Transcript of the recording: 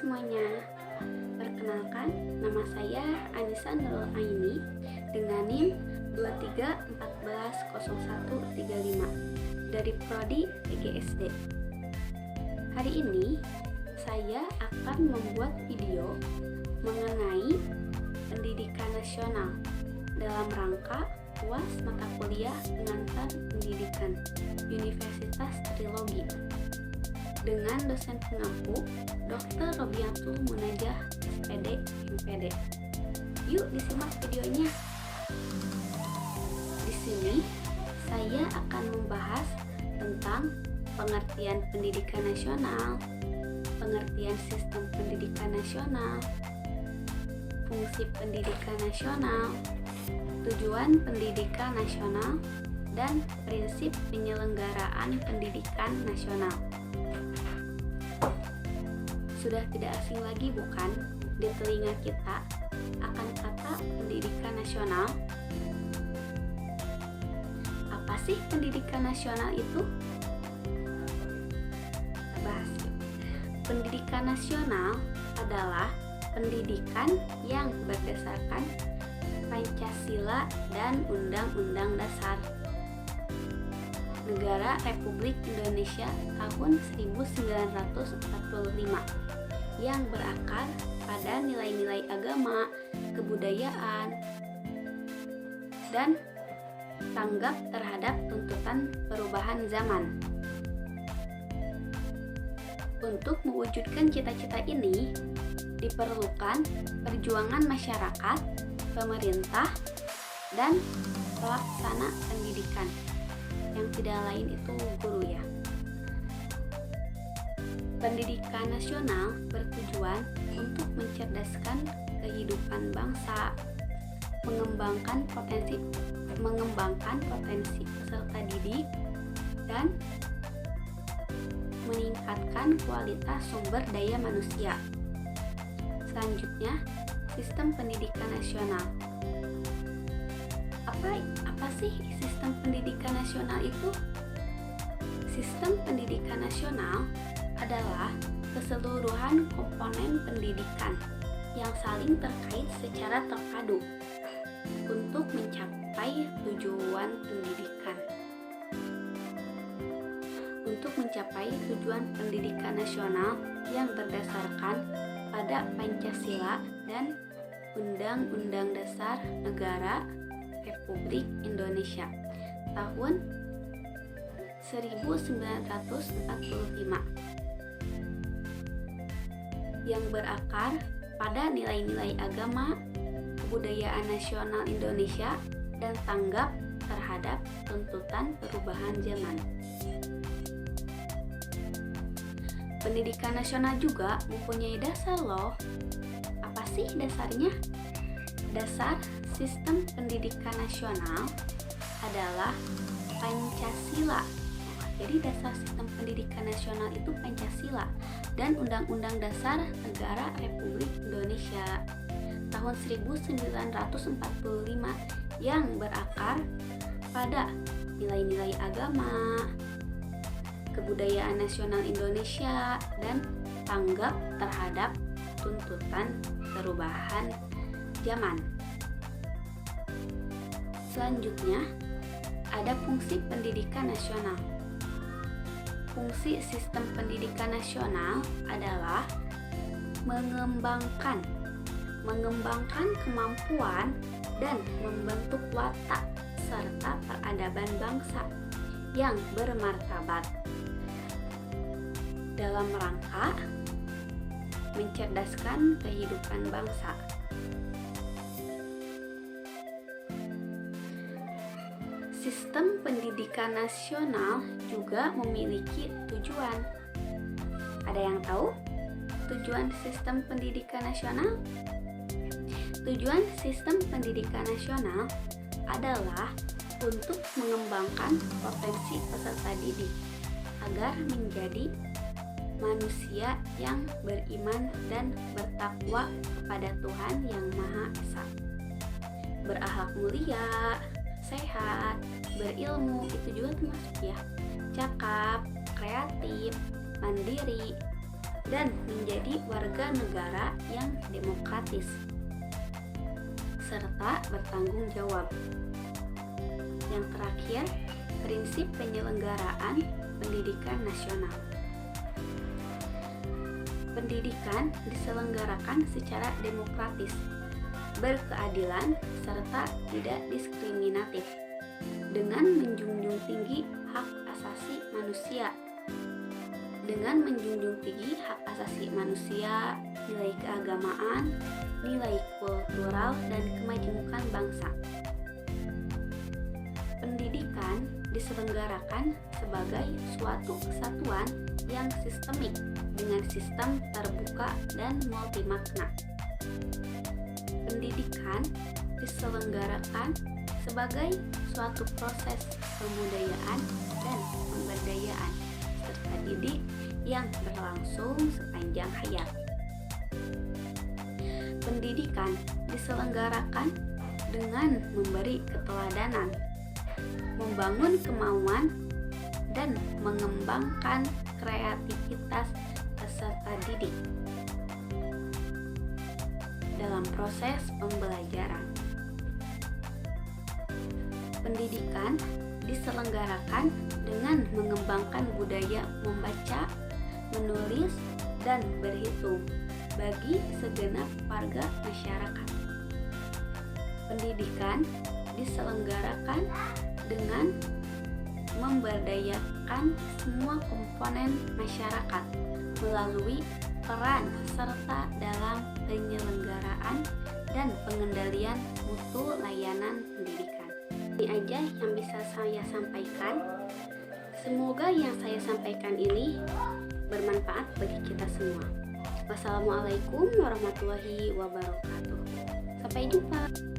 semuanya, perkenalkan nama saya Anissa Nurul Aini dengan NIM 23140135 dari Prodi PGSD. Hari ini saya akan membuat video mengenai pendidikan nasional dalam rangka UAS mata kuliah pengantar pendidikan Universitas Trilogi dengan dosen pengampu Dr. Robiatul Munajah SPD MPD. Yuk disimak videonya. Di sini saya akan membahas tentang pengertian pendidikan nasional, pengertian sistem pendidikan nasional, fungsi pendidikan nasional, tujuan pendidikan nasional, dan prinsip penyelenggaraan pendidikan nasional. Sudah tidak asing lagi bukan di telinga kita akan kata pendidikan nasional? Apa sih pendidikan nasional itu? Kita bahas. Pendidikan nasional adalah pendidikan yang berdasarkan Pancasila dan Undang-Undang Dasar Negara Republik Indonesia tahun 1945 yang berakar pada nilai-nilai agama, kebudayaan, dan tanggap terhadap tuntutan perubahan zaman. Untuk mewujudkan cita-cita ini, diperlukan perjuangan masyarakat, pemerintah, dan pelaksana pendidikan. Yang tidak lain itu guru ya. Pendidikan nasional bertujuan untuk mencerdaskan kehidupan bangsa, mengembangkan potensi peserta didik, dan meningkatkan kualitas sumber daya manusia. Selanjutnya, sistem pendidikan nasional. Apa sih sistem pendidikan nasional itu? Sistem pendidikan nasional adalah keseluruhan komponen pendidikan yang saling terkait secara terpadu untuk mencapai tujuan pendidikan. Untuk mencapai tujuan pendidikan nasional yang berdasarkan pada Pancasila dan Undang-Undang Dasar Negara Republik Indonesia tahun 1945 yang berakar pada nilai-nilai agama, kebudayaan nasional Indonesia, dan tanggap terhadap tuntutan perubahan zaman. Pendidikan nasional juga mempunyai dasar loh. Apa sih dasarnya? Dasar sistem pendidikan nasional adalah Pancasila. Jadi dasar sistem pendidikan nasional itu Pancasila dan Undang-Undang Dasar Negara Republik Indonesia tahun 1945 yang berakar pada nilai-nilai agama, kebudayaan nasional Indonesia, dan tanggap terhadap tuntutan perubahan zaman. Selanjutnya, ada fungsi pendidikan nasional. Fungsi sistem pendidikan nasional adalah mengembangkan kemampuan dan membentuk watak serta peradaban bangsa yang bermartabat dalam rangka mencerdaskan kehidupan bangsa. Sistem pendidikan nasional juga memiliki tujuan. Ada yang tahu tujuan sistem pendidikan nasional? Tujuan sistem pendidikan nasional adalah untuk mengembangkan potensi peserta didik agar menjadi manusia yang beriman dan bertakwa kepada Tuhan Yang Maha Esa, berakhlak mulia, sehat, berilmu, itu juga termasuk ya, cakap, kreatif, mandiri, dan menjadi warga negara yang demokratis serta bertanggung jawab. Yang terakhir, prinsip penyelenggaraan pendidikan nasional. Pendidikan diselenggarakan secara demokratis, berkeadilan, serta tidak diskriminatif, dengan menjunjung tinggi hak asasi manusia. Dengan menjunjung tinggi hak asasi manusia, nilai keagamaan, nilai kultural, dan kemajemukan bangsa. Pendidikan diselenggarakan sebagai suatu kesatuan yang sistemik dengan sistem terbuka dan multimakna. Pendidikan diselenggarakan sebagai suatu proses pembudayaan dan pemberdayaan serta didik yang berlangsung sepanjang hayat. Pendidikan diselenggarakan dengan memberi keteladanan, membangun kemauan, dan mengembangkan kreativitas peserta didik dalam proses pembelajaran. Pendidikan diselenggarakan dengan mengembangkan budaya membaca, menulis, dan berhitung bagi segenap warga masyarakat. Pendidikan diselenggarakan dengan memberdayakan semua komponen masyarakat melalui peran serta dalam penyelenggaraan dan pengendalian mutu layanan pendidikan. Ini aja yang bisa saya sampaikan. Semoga yang saya sampaikan ini bermanfaat bagi kita semua. Wassalamualaikum warahmatullahi wabarakatuh. Sampai jumpa.